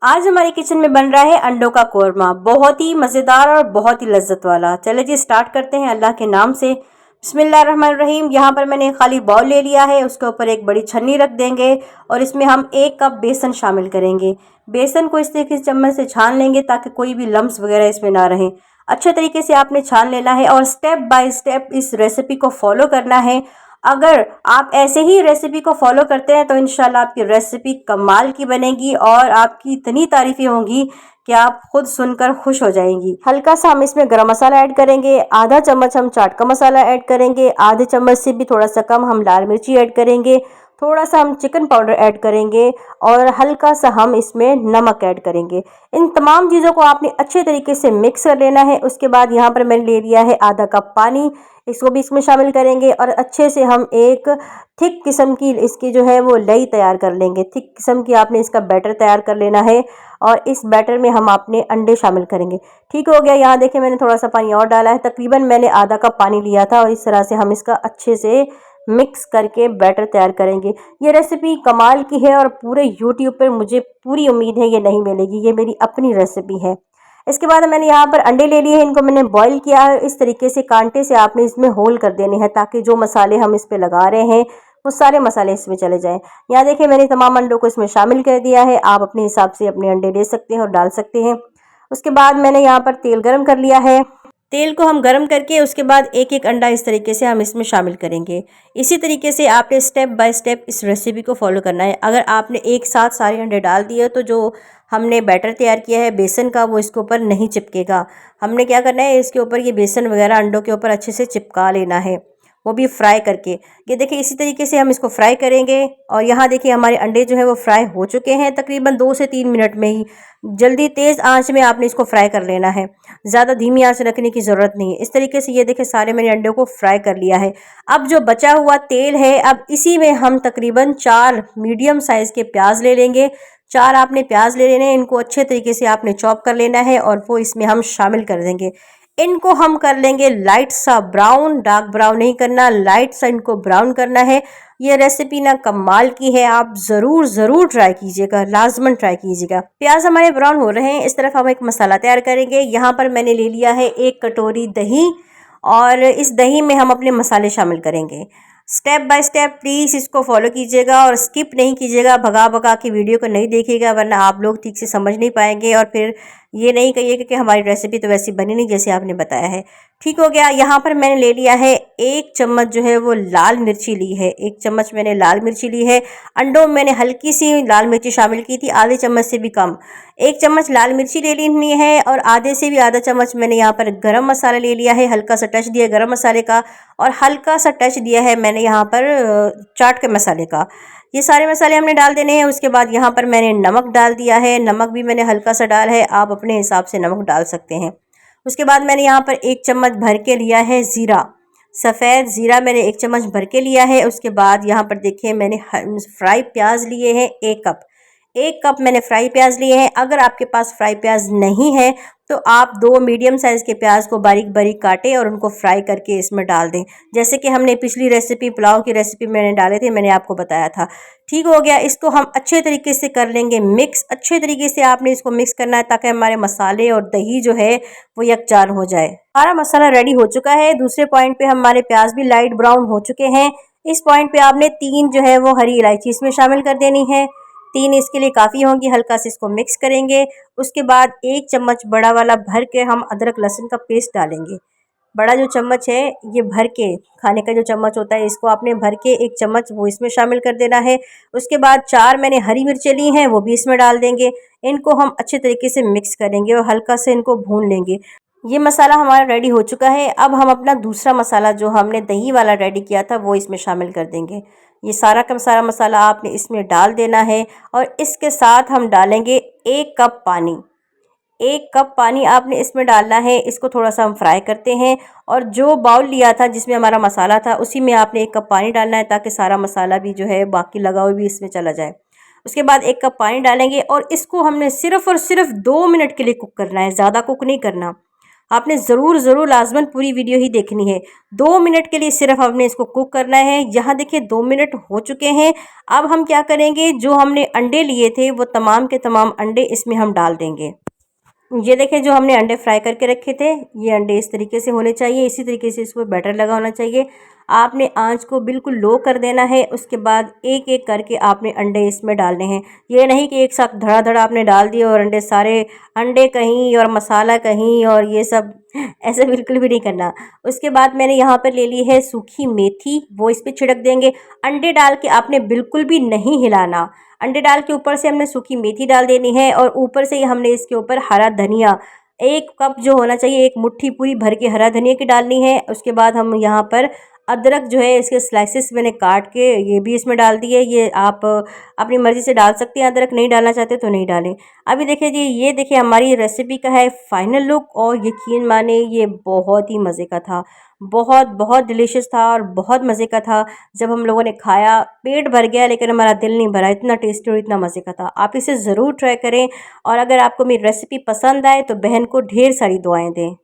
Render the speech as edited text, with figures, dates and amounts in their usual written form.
आज हमारे किचन में बन रहा है अंडों का कोरमा। बहुत ही मज़ेदार और बहुत ही लज्जत वाला। चले जी स्टार्ट करते हैं अल्लाह के नाम से। बिस्मिल्लाहिर्रहमानिर्रहीम। यहाँ पर मैंने खाली बाउल ले लिया है, उसके ऊपर एक बड़ी छन्नी रख देंगे और इसमें हम 1 कप बेसन शामिल करेंगे। बेसन को इस तरीके से चम्मच से छान लेंगे ताकि कोई भी लम्स वगैरह इसमें ना रहे। अच्छे तरीके से आपने छान लेना है और स्टेप बाय स्टेप इस रेसिपी को फॉलो करना है। अगर आप ऐसे ही रेसिपी को फॉलो करते हैं तो इंशाल्लाह आपकी रेसिपी कमाल की बनेगी और आपकी इतनी तारीफें होंगी कि आप खुद सुनकर खुश हो जाएंगी। हल्का सा हम इसमें गरम मसाला ऐड करेंगे, आधा चम्मच हम चाट का मसाला ऐड करेंगे, आधे चम्मच से भी थोड़ा सा कम हम लाल मिर्ची ऐड करेंगे, थोड़ा सा हम चिकन पाउडर ऐड करेंगे और हल्का सा हम इसमें नमक ऐड करेंगे। इन तमाम चीज़ों को आपने अच्छे तरीके से मिक्स कर लेना है। उसके बाद यहाँ पर मैंने ले लिया है आधा कप पानी, इसको भी इसमें शामिल करेंगे और अच्छे से हम एक थिक किस्म की इसकी जो है वो लई तैयार कर लेंगे। थिक किस्म की आपने इसका बैटर तैयार कर लेना है और इस बैटर में हम अपने अंडे शामिल करेंगे। ठीक हो गया। यहाँ देखिए मैंने थोड़ा सा पानी और डाला है, तकरीबन मैंने आधा कप पानी लिया था और इस तरह से हम इसका अच्छे से मिक्स करके बैटर तैयार करेंगे। ये रेसिपी कमाल की है और पूरे यूट्यूब पर मुझे पूरी उम्मीद है ये नहीं मिलेगी, ये मेरी अपनी रेसिपी है। इसके बाद मैंने यहाँ पर अंडे ले लिए हैं, इनको मैंने बॉईल किया है। इस तरीके से कांटे से आपने इसमें होल कर देने हैं ताकि जो मसाले हम इस पे लगा रहे हैं वो सारे मसाले इसमें चले जाएं। यहाँ देखिए मैंने तमाम अंडों को इसमें शामिल कर दिया है। आप अपने हिसाब से अपने अंडे ले सकते हैं और डाल सकते हैं। उसके बाद मैंने यहाँ पर तेल गरम कर लिया है। तेल को हम गरम करके उसके बाद एक एक अंडा इस तरीके से हम इसमें शामिल करेंगे। इसी तरीके से आपने स्टेप बाय स्टेप इस रेसिपी को फॉलो करना है। अगर आपने एक साथ सारे अंडे डाल दिए तो जो हमने बैटर तैयार किया है बेसन का वो इसके ऊपर नहीं चिपकेगा। हमने क्या करना है, इसके ऊपर ये बेसन वगैरह अंडों के ऊपर अच्छे से चिपका लेना है, वो भी फ्राई करके। ये देखिए इसी तरीके से हम इसको फ्राई करेंगे और यहाँ देखिए हमारे अंडे जो है वो फ्राई हो चुके हैं तकरीबन 2 से 3 मिनट में ही। जल्दी तेज़ आंच में आपने इसको फ्राई कर लेना है, ज़्यादा धीमी आंच रखने की ज़रूरत नहीं है। इस तरीके से ये देखिए सारे मैंने अंडों को फ्राई कर लिया है। अब जो बचा हुआ तेल है, अब इसी में हम तकरीबन 4 मीडियम साइज़ के प्याज ले लेंगे। 4 आपने प्याज ले लेने हैं, इनको अच्छे तरीके से आपने चॉप कर लेना है और वो इसमें हम शामिल कर देंगे। इनको हम कर लेंगे लाइट सा ब्राउन, डार्क ब्राउन नहीं करना, लाइट सा इनको ब्राउन करना है। ये रेसिपी ना कमाल की है, आप ज़रूर ज़रूर ट्राई कीजिएगा, लाजमन ट्राई कीजिएगा। प्याज हमारे ब्राउन हो रहे हैं, इस तरफ हम एक मसाला तैयार करेंगे। यहाँ पर मैंने ले लिया है 1 कटोरी दही और इस दही में हम अपने मसाले शामिल करेंगे। स्टेप बाय स्टेप प्लीज़ इसको फॉलो कीजिएगा और स्किप नहीं कीजिएगा, भगा भगा के वीडियो को नहीं देखिएगा वरना आप लोग ठीक से समझ नहीं पाएंगे और फिर ये नहीं कहिएगा कि हमारी रेसिपी तो वैसी बनी नहीं जैसे आपने बताया है। ठीक हो गया। यहाँ पर मैंने ले लिया है 1 चम्मच जो है वो लाल मिर्ची ली है, 1 चम्मच मैंने लाल मिर्ची ली है। अंडों में मैंने हल्की सी लाल मिर्ची शामिल की थी, आधे चम्मच से भी कम। 1 चम्मच लाल मिर्ची ले लेनी है और आधे से भी आधा चम्मच मैंने यहाँ पर गरम मसाला ले लिया है, हल्का सा टच दिया गरम मसाले का और हल्का सा टच दिया है मैंने यहाँ पर चाट के मसाले का। ये सारे मसाले हमने डाल देने हैं। उसके बाद यहाँ पर मैंने नमक डाल दिया है, नमक भी मैंने हल्का सा डाला है, आप अपने हिसाब से नमक डाल सकते हैं। उसके बाद मैंने यहाँ पर 1 चम्मच भर के लिया है ज़ीरा, सफ़ेद ज़ीरा मैंने 1 चम्मच भर के लिया है। उसके बाद यहाँ पर देखिए मैंने फ्राई प्याज लिए हैं 1 कप, 1 कप मैंने फ्राई प्याज लिए हैं। अगर आपके पास फ्राई प्याज नहीं है तो आप 2 मीडियम साइज़ के प्याज को बारीक बारीक काटें और उनको फ्राई करके इसमें डाल दें, जैसे कि हमने पिछली रेसिपी पुलाव की रेसिपी मैंने डाले थे, मैंने आपको बताया था। ठीक हो गया। इसको हम अच्छे तरीके से कर लेंगे मिक्स। अच्छे तरीके से आपने इसको मिक्स करना है ताकि हमारे मसाले और दही जो है वो यकजान हो जाए। हमारा मसाला रेडी हो चुका है। दूसरे पॉइंट पे हमारे प्याज भी लाइट ब्राउन हो चुके हैं। इस पॉइंट पे आपने 3 जो है वो हरी इलायची इसमें शामिल कर देनी है, 3 इसके लिए काफ़ी होंगी। हल्का से इसको मिक्स करेंगे। उसके बाद 1 चम्मच बड़ा वाला भर के हम अदरक लहसुन का पेस्ट डालेंगे। बड़ा जो चम्मच है ये भर के खाने का जो चम्मच होता है इसको आपने भर के 1 चम्मच वो इसमें शामिल कर देना है। उसके बाद 4 मैंने हरी मिर्चें ली हैं वो भी इसमें डाल देंगे। इनको हम अच्छे तरीके से मिक्स करेंगे और हल्का से इनको भून लेंगे। ये मसाला हमारा रेडी हो चुका है। अब हम अपना दूसरा मसाला जो हमने दही वाला रेडी किया था वो इसमें शामिल कर देंगे। ये सारा का सारा मसाला आपने इसमें डाल देना है और इसके साथ हम डालेंगे 1 कप पानी। 1 कप पानी आपने इसमें डालना है। इसको थोड़ा सा हम फ्राई करते हैं और जो बाउल लिया था जिसमें हमारा मसाला था उसी में आपने 1 कप पानी डालना है ताकि सारा मसाला भी जो है बाकी लगा हुआ भी इसमें चला जाए। उसके बाद 1 कप पानी डालेंगे और इसको हमने सिर्फ़ और सिर्फ 2 मिनट के लिए कुक करना है, ज़्यादा कुक नहीं करना। आपने ज़रूर लाजमन पूरी वीडियो ही देखनी है। 2 मिनट के लिए सिर्फ हमने इसको कुक करना है। यहाँ देखिए 2 मिनट हो चुके हैं। अब हम क्या करेंगे, जो हमने अंडे लिए थे वो तमाम के तमाम अंडे इसमें हम डाल देंगे। ये देखिए जो हमने अंडे फ्राई करके रखे थे, ये अंडे इस तरीके से होने चाहिए, इसी तरीके से इसको बैटर लगा होना चाहिए। आपने आंच को बिल्कुल लो कर देना है। उसके बाद एक एक करके आपने अंडे इसमें डालने हैं। ये नहीं कि एक साथ धड़ाधड़ आपने डाल दिए और अंडे सारे, अंडे कहीं और मसाला कहीं और ये सब ऐसे बिल्कुल भी नहीं करना। उसके बाद मैंने यहाँ पर ले ली है सूखी मेथी, वो इस पर छिड़क देंगे। अंडे डाल के आपने बिल्कुल भी नहीं हिलाना। अंडे डाल के ऊपर से हमने सूखी मेथी डाल देनी है और ऊपर से ही हमने इसके ऊपर हरा धनिया, 1 कप जो होना चाहिए, 1 मुट्ठी पूरी भर के हरा धनिया की डालनी है। उसके बाद हम यहाँ पर अदरक जो है इसके स्लाइसेस मैंने काट के ये भी इसमें डाल दिए। ये आप अपनी मर्ज़ी से डाल सकते हैं, अदरक नहीं डालना चाहते तो नहीं डालें। अभी देखिए जी, ये देखिए हमारी रेसिपी का है फाइनल लुक और यकीन माने ये बहुत ही मज़े का था। बहुत बहुत डिलीशियस था और बहुत मज़े का था। जब हम लोगों ने खाया पेट भर गया लेकिन हमारा दिल नहीं भरा, इतना टेस्टी और इतना मज़े का था। आप इसे ज़रूर ट्राई करें और अगर आपको मेरी रेसिपी पसंद आए तो बहन को ढेर सारी दुआएं दें।